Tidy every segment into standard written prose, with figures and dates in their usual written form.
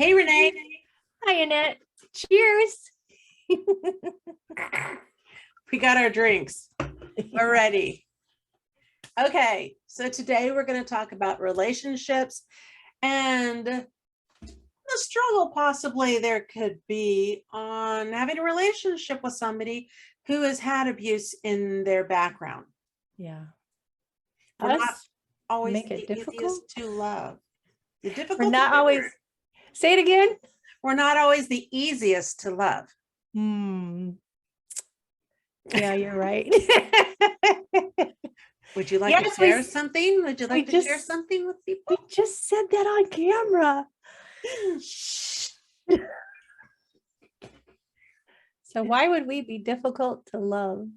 Hey, Renee. Hi, Annette. Cheers. We got our drinks. We're ready. Okay, so today we're going to talk about relationships and the struggle possibly there could be on having a relationship with somebody who has had abuse in their background. Yeah. We're not Us always make it the difficult. easiest to love. The We're difficult not to always. Say it again. We're not always the easiest to love. Yeah, you're right. Would you like Yes, to share something? Would you like to share just something with we people? just said that on camera. So why would we be difficult to love?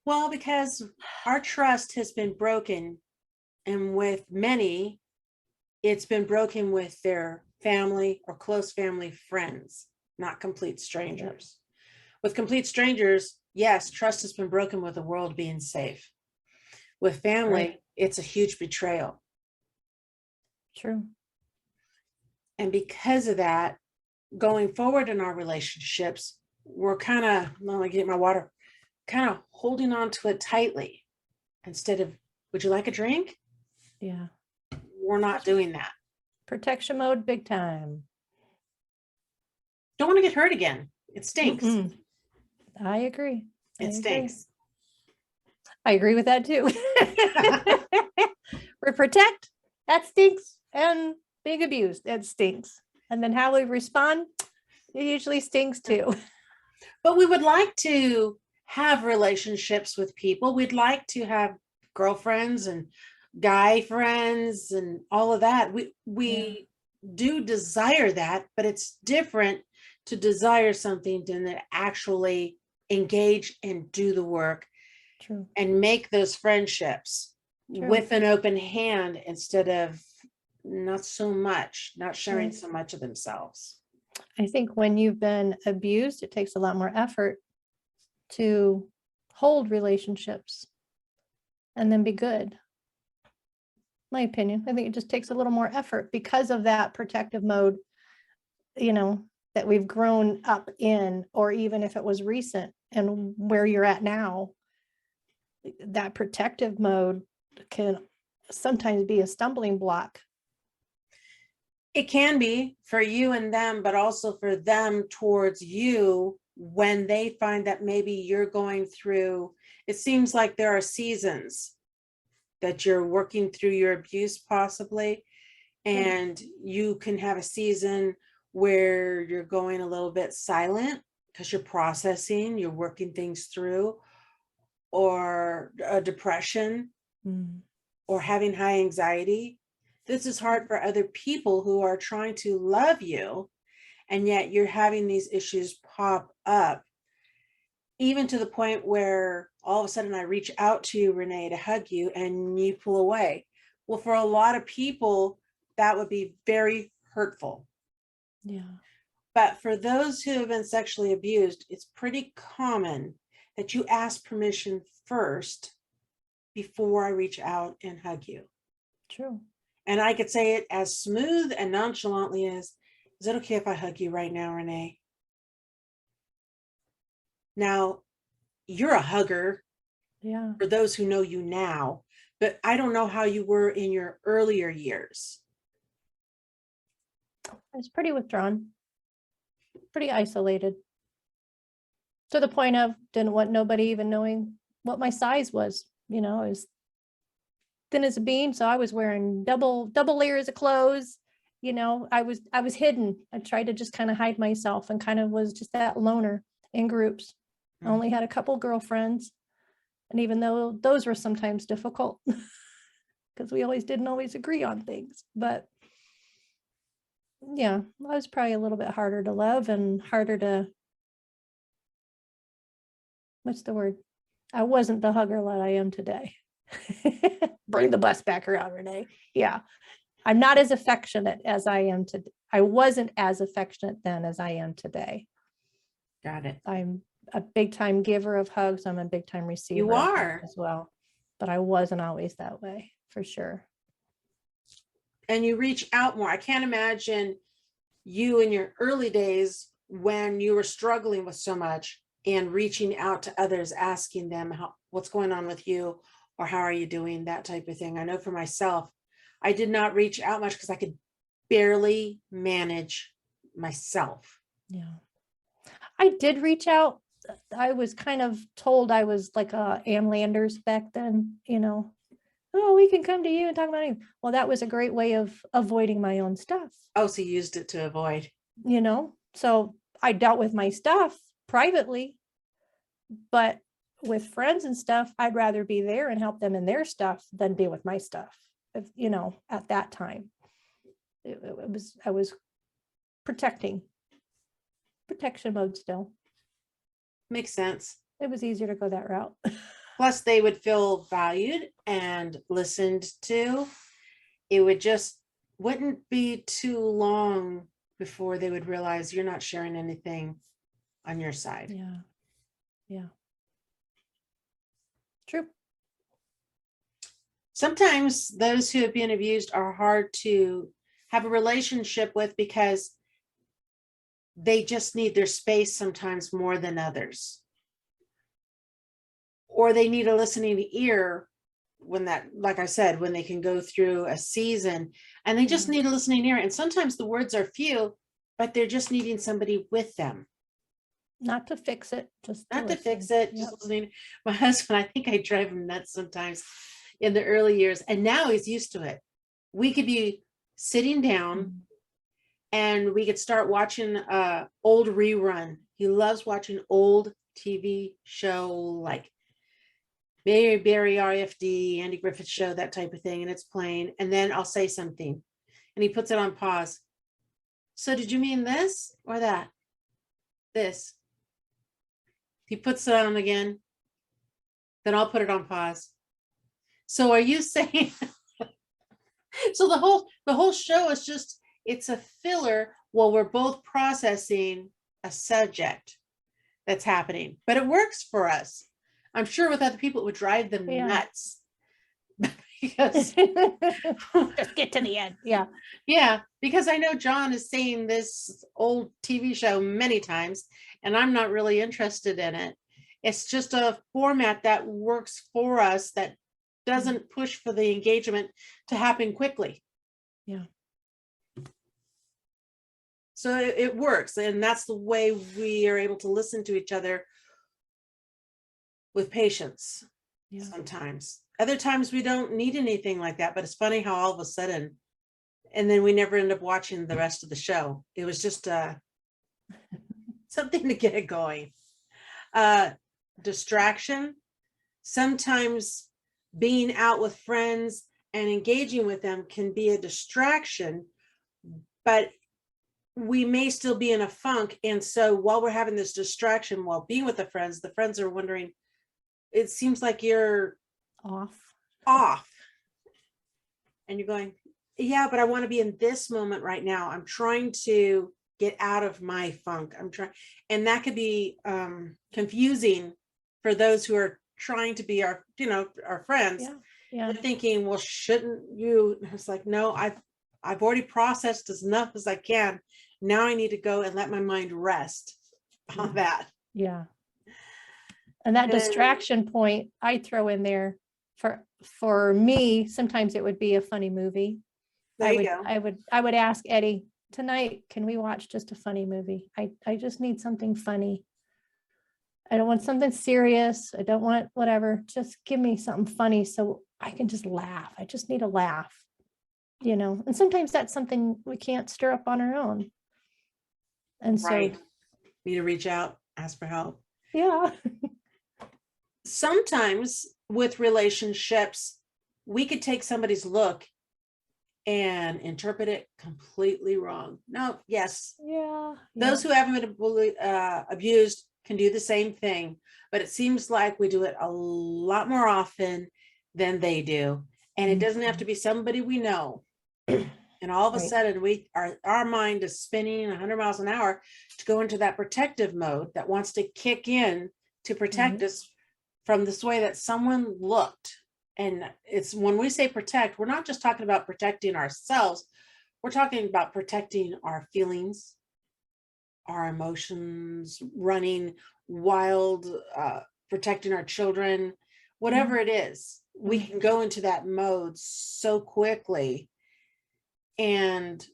Well, because our trust has been broken, and with many, it's been broken with their family or close family friends, not complete strangers. With complete strangers, yes, trust has been broken with the world being safe. With family, Right. it's a huge betrayal. True. And because of that, going forward in our relationships, we're kind of, let me get my water, kind of holding on to it tightly instead of, would you like a drink? Yeah. We're not doing that. Protection mode, big time. Don't want to get hurt again. It stinks. I agree. It stinks. I agree with that too. We protect, that stinks, and being abused, that stinks. And then how we respond, it usually stinks too. But we would like to have relationships with people. We'd like to have girlfriends and guy friends and all of that. We do desire that, but it's different to desire something than to actually engage and do the work. True. And make those friendships. True. With an open hand instead of not sharing so much of themselves. I think when you've been abused, it takes a lot more effort to hold relationships and then be good. My opinion, I think it just takes a little more effort because of that protective mode, that we've grown up in, or even if it was recent and where you're at now, that protective mode can sometimes be a stumbling block. It can be for you and them, but also for them towards you when they find that maybe you're going through, it seems like there are seasons that you're working through your abuse possibly, and you can have a season where you're going a little bit silent because you're processing, you're working things through, or a depression, or having high anxiety. This is hard for other people who are trying to love you, and yet you're having these issues pop up, even to the point where all of a sudden I reach out to you, Renee, to hug you, and you pull away. Well, for a lot of people, that would be very hurtful. Yeah. But for those who have been sexually abused, it's pretty common that you ask permission first before I reach out and hug you. True. And I could say it as smooth and nonchalantly as, is it okay if I hug you right now, Renee? Now, you're a hugger. Yeah. For those who know you now, but I don't know how you were in your earlier years. I was pretty withdrawn, pretty isolated, to the point of didn't want nobody even knowing what my size was. I was thin as a bean, so I was wearing double layers of clothes. I was hidden. I tried to just kind of hide myself and kind of was just that loner in groups. I only had a couple girlfriends, and even though those were sometimes difficult because we didn't always agree on things, but yeah, I was probably a little bit harder to love and harder to, what's the word? I wasn't the hugger that I am today. Bring the bus back around, Renee. Yeah. I'm not as affectionate as I am today. I wasn't as affectionate then as I am today. Got it. I'm a big time giver of hugs. I'm a big time receiver. You are as well, but I wasn't always that way, for sure. and you reach out more. I can't imagine you in your early days when you were struggling with so much and reaching out to others, asking them what's going on with you, or how are you doing, that type of thing. I know for myself, I did not reach out much because I could barely manage myself. Yeah. I did reach out. I was kind of told I was like Ann Landers back then, oh, we can come to you and talk about it. Well, that was a great way of avoiding my own stuff, Oh, so you used it to avoid. So I dealt with my stuff privately, but with friends and stuff, I'd rather be there and help them in their stuff than be with my stuff. At that time, I was protection mode still. Makes sense. It was easier to go that route. Plus, they would feel valued and listened to. It wouldn't be too long before they would realize you're not sharing anything on your side. Yeah. Yeah. True. Sometimes those who have been abused are hard to have a relationship with because they just need their space sometimes more than others. Or they need a listening ear like I said, when they can go through a season and they just need a listening ear. And sometimes the words are few, but they're just needing somebody with them. Not to fix it, just listening. My husband, I think I drive him nuts sometimes in the early years, and now he's used to it. We could be sitting down and we could start watching old rerun. He loves watching old TV show like Barry RFD, Andy Griffith Show, that type of thing, and it's playing, and then I'll say something and he puts it on pause. So did you mean this or that? This. He puts it on again, then I'll put it on pause. So are you saying so the whole show is just, it's a filler while we're both processing a subject that's happening, but it works for us. I'm sure with other people it would drive them nuts. Because just get to the end. Yeah, because I know John is saying this old TV show many times and I'm not really interested in it. It's just a format that works for us, that doesn't push for the engagement to happen quickly. Yeah. So it works, and that's the way we are able to listen to each other with patience. Sometimes. Other times we don't need anything like that, but it's funny how all of a sudden, and then we never end up watching the rest of the show. It was just something to get it going. Distraction. Sometimes being out with friends and engaging with them can be a distraction, but we may still be in a funk. And so while we're having this distraction, while being with the friends are wondering, it seems like you're off. And you're going, yeah, but I want to be in this moment right now. I'm trying to get out of my funk. And that could be confusing for those who are trying to be our friends. They're thinking, well, shouldn't you? It's like, no, I've already processed as enough as I can. Now I need to go and let my mind rest on that. Yeah. And that distraction point I throw in there for me, sometimes it would be a funny movie. I would ask Eddie, tonight, can we watch just a funny movie? I just need something funny. I don't want something serious. I don't want whatever. Just give me something funny so I can just laugh. I just need a laugh, and sometimes that's something we can't stir up on our own. And so need to reach out, ask for help. Yeah. Sometimes with relationships, we could take somebody's look and interpret it completely wrong. No, yes. Yeah. Those who haven't been abused can do the same thing, but it seems like we do it a lot more often than they do. And it doesn't have to be somebody we know. And all of a sudden our mind is spinning 100 miles an hour to go into that protective mode that wants to kick in to protect us from this way that someone looked And it's when we say protect, we're not just talking about protecting ourselves. We're talking about protecting our feelings, our emotions, running wild, protecting our children, whatever it is. We can go into that mode so quickly. And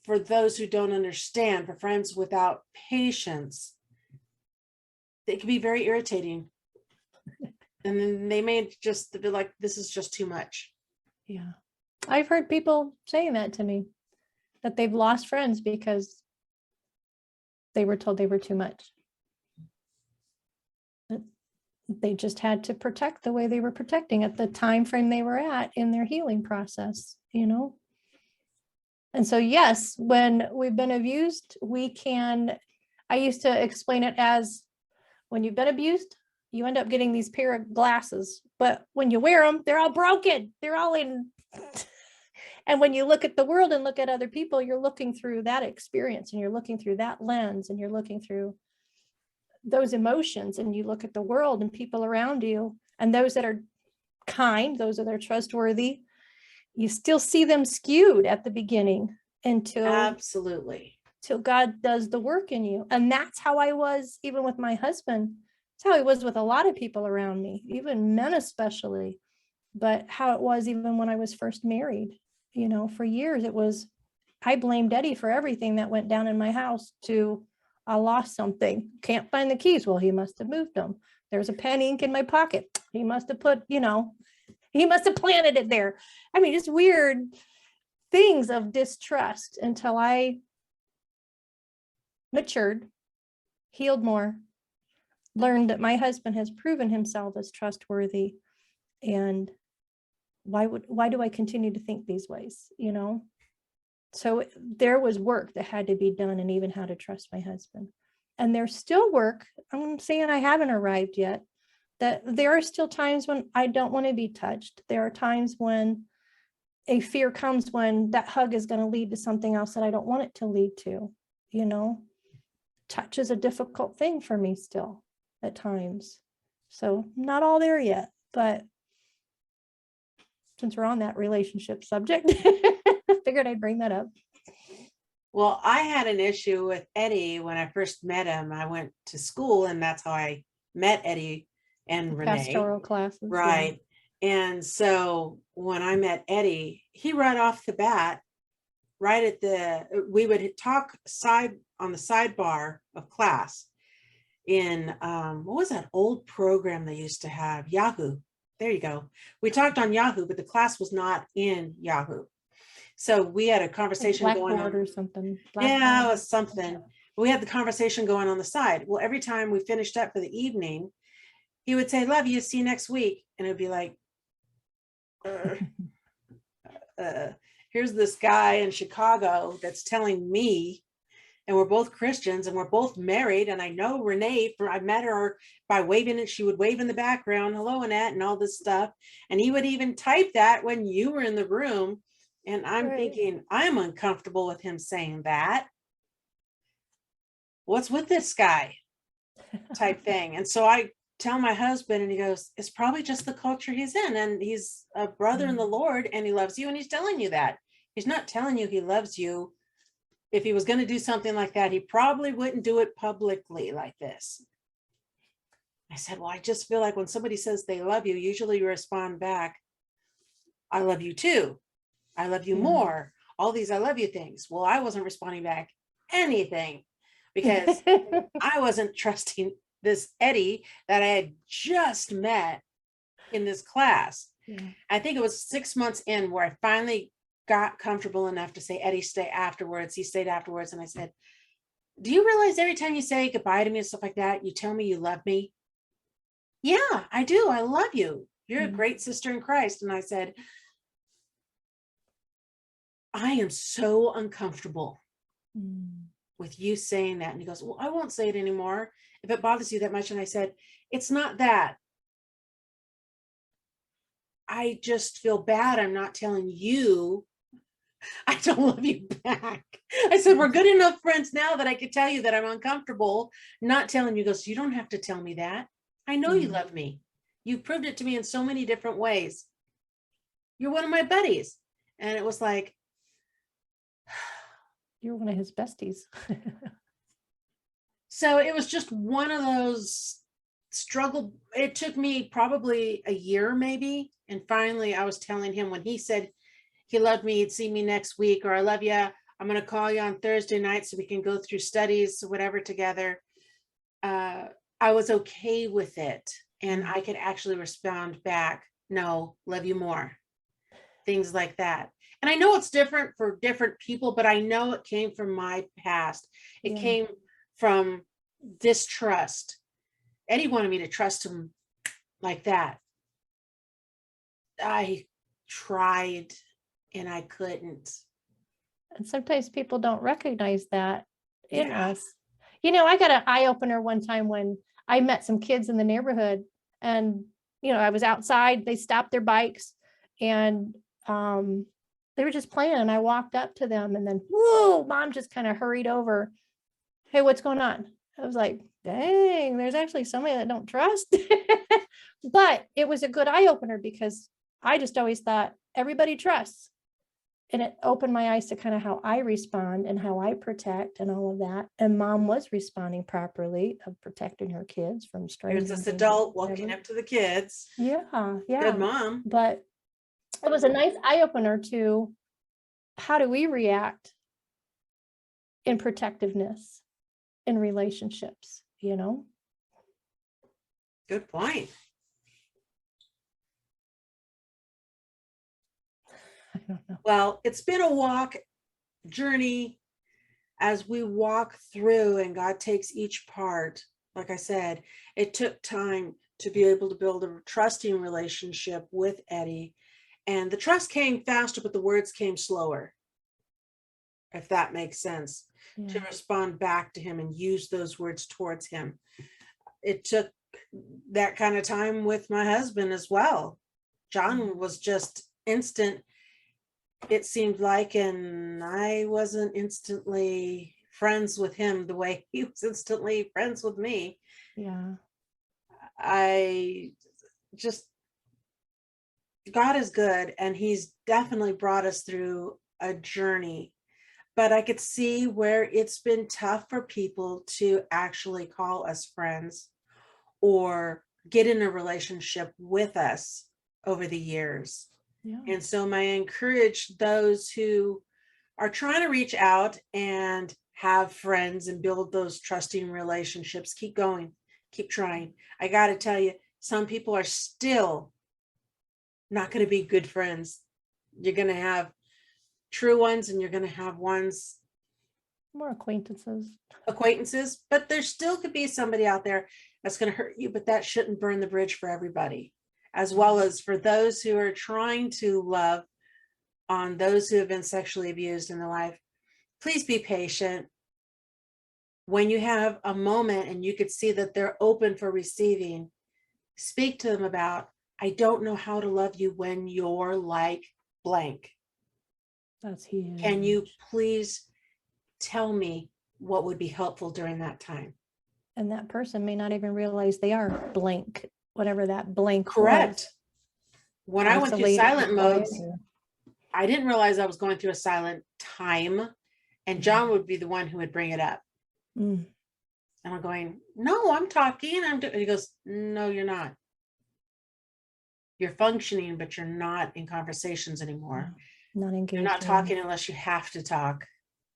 for those who don't understand, for friends without patience, they can be very irritating. And then they may just be like, this is just too much. Yeah. I've heard people saying that to me, that they've lost friends because they were told they were too much. That they just had to protect the way they were protecting at the time frame they were at in their healing process, you know? And so, yes, when we've been abused, I used to explain it as, when you've been abused, you end up getting these pair of glasses, but when you wear them, they're all broken. They're all in. And when you look at the world and look at other people, you're looking through that experience, and you're looking through that lens, and you're looking through those emotions, and you look at the world and people around you, and those that are kind, those that are trustworthy, you still see them skewed at the beginning Absolutely. till God does the work in you. And that's how I was even with my husband. That's how I was with a lot of people around me, even men especially, but how it was even when I was first married, you know, for years, I blamed Eddie for everything that went down in my house. I lost something, can't find the keys. Well, he must have moved them. There's a pen ink in my pocket. He must have he must have planted it there. I mean, just weird things of distrust until I matured, healed more, learned that my husband has proven himself as trustworthy. And why do I continue to think these ways, you know? So there was work that had to be done, and even how to trust my husband. And there's still work. I'm saying I haven't arrived yet, that there are still times when I don't want to be touched. There are times when a fear comes when that hug is going to lead to something else that I don't want it to lead to, you know? Touch is a difficult thing for me still at times. So not all there yet, but since we're on that relationship subject, I figured I'd bring that up. Well, I had an issue with Eddie when I first met him. I went to school, and that's how I met Eddie and Renee. Pastoral classes. Right. Yeah. And so when I met Eddie, he right off the bat, we would talk on the sidebar of class in, what was that old program they used to have? Yahoo. There you go. We talked on Yahoo, but the class was not in Yahoo. So we had a conversation going on. Or something. Yeah, it was something. We had the conversation going on the side. Well, every time we finished up for the evening, he would say, "Love you, see you next week." And it would be like, here's this guy in Chicago that's telling me, and we're both Christians and we're both married. And I know Renee, I met her by waving, and she would wave in the background, "Hello, Annette," and all this stuff. And he would even type that when you were in the room. And I'm thinking, I'm uncomfortable with him saying that. What's with this guy? Type thing. And so I tell my husband, and he goes, "It's probably just the culture he's in. And he's a brother in the Lord, and he loves you. And he's telling you that. He's not telling you he loves you. If he was going to do something like that, he probably wouldn't do it publicly like this." I said, "Well, I just feel like when somebody says they love you, usually you respond back, 'I love you too. I love you more.' All these 'I love you' things." Well, I wasn't responding back anything because I wasn't trusting this Eddie that I had just met in this class. Yeah. I think it was 6 months in where I finally got comfortable enough to say, "Eddie, stay afterwards." He stayed afterwards. And I said, "Do you realize every time you say goodbye to me and stuff like that, you tell me you love me?" "Yeah, I do. I love you. You're a great sister in Christ." And I said, "I am so uncomfortable with you saying that." And he goes, "Well, I won't say it anymore if it bothers you that much." And I said, "It's not that. I just feel bad. I'm not telling you I don't love you back." I said, "We're good enough friends now that I could tell you that I'm uncomfortable not telling you." He goes, "You don't have to tell me that. I know you love me. You've proved it to me in so many different ways." you're one of my buddies. And it was like, You're one of his besties. so it was just one of those struggle. It took me probably a year maybe. And finally I was telling him when he said he loved me, he'd see me next week, or I love you, I'm going to call you on Thursday night so we can go through studies, whatever together. I was okay with it. And I could actually respond back, no, love you more. Things like that. And I know it's different for different people, but I know it came from my past. It Yeah. came from distrust. Eddie wanted me to trust him like that. I tried and I couldn't. And sometimes people don't recognize that in Yeah. us. You know, I got an eye opener one time when I met some kids in the neighborhood, and, you know, I was outside, they stopped their bikes, and they were just playing, and I walked up to them, and then, whoa, mom just kind of hurried over. Hey, what's going on? I was like, dang, there's actually somebody that don't trust. But it was a good eye opener because I just always thought everybody trusts. And it opened my eyes to kind of how I respond and how I protect and all of that. And mom was responding properly of protecting her kids from There's strangers. this and adult walking whatever. up to the kids. Yeah, yeah. Good mom. But it was a nice eye opener to how do we react in protectiveness in relationships, you know? Good point. I don't know. Well, it's been a journey as we walk through, and God takes each part. Like I said, it took time to be able to build a trusting relationship with Eddie. And the trust came faster, but the words came slower, if that makes sense, to Yeah. respond back to him and use those words towards him. It took that kind of time with my husband as well. John was just instant, it seemed like, and I wasn't instantly friends with him the way he was instantly friends with me. Yeah. I just, God is good, and he's definitely brought us through a journey, but I could see where it's been tough for people to actually call us friends or get in a relationship with us over the years. Yeah. And so I encourage those who are trying to reach out and have friends and build those trusting relationships, keep going, keep trying. I got to tell you, some people are still not going to be good friends. You're going to have true ones and you're going to have ones, More acquaintances. acquaintances, but there still could be somebody out there that's going to hurt you, but that shouldn't burn the bridge for everybody, as well as for those who are trying to love on those who have been sexually abused in their life. Please be patient. When you have a moment and you could see that they're open for receiving, speak to them about, I don't know how to love you when you're like blank. That's huge. Can you please tell me what would be helpful during that time? And that person may not even realize they are blank, whatever that blank Correct. was. When I went through Isolated, silent modes, quiet, or- I didn't realize I was going through a silent time, and John would be the one who would bring it up. Mm. And I'm going, no, I'm talking. He goes, no, you're not. You're functioning, but you're not in conversations anymore. Not engaged. You're not talking unless you have to talk.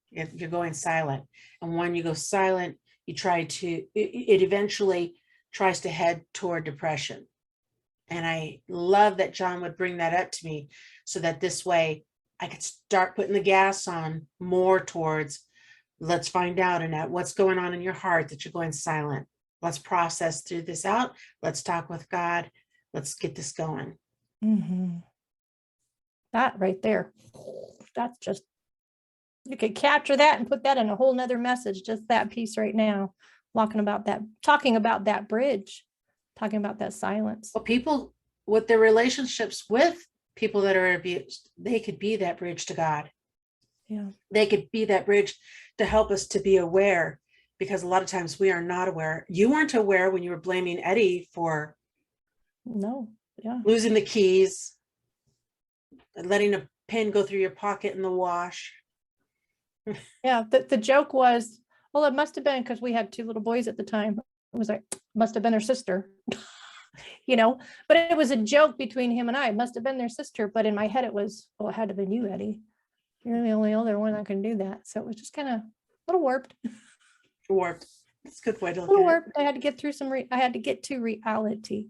You're going silent. And when you go silent, you try to, it eventually tries to head toward depression. And I love that John would bring that up to me so that this way I could start putting the gas on more towards, let's find out, Annette, what's going on in your heart that you're going silent. Let's process through this out. Let's talk with God. Let's get this going. Mm-hmm. That right there. That's just, you could capture that and put that in a whole nother message, just that piece right now, talking about that bridge, talking about that silence. Well, people with their relationships with people that are abused, they could be that bridge to God. Yeah. They could be that bridge to help us to be aware, because a lot of times we are not aware. You weren't aware when you were blaming Eddie for No. Yeah. losing the keys, letting a pin go through your pocket in the wash. Yeah, the joke was, well, it must have been because we had 2 little boys at the time. It was like, must have been their sister, you know, but it was a joke between him and I. It must have been their sister. But in my head, it was, well, it had to have been you, Eddie. You're the only other one that can do that. So it was just kind of a little warped, Warped. It's a good way to a look little at it. warped. I had to get through I had to get to reality,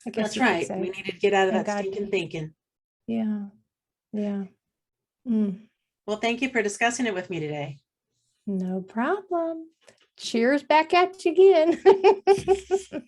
I guess That's you could right. say. We needed to get out of Thank that God. stinking thinking. Yeah. Yeah. Mm, Well, thank you for discussing it with me today. no problem. Cheers back at you again.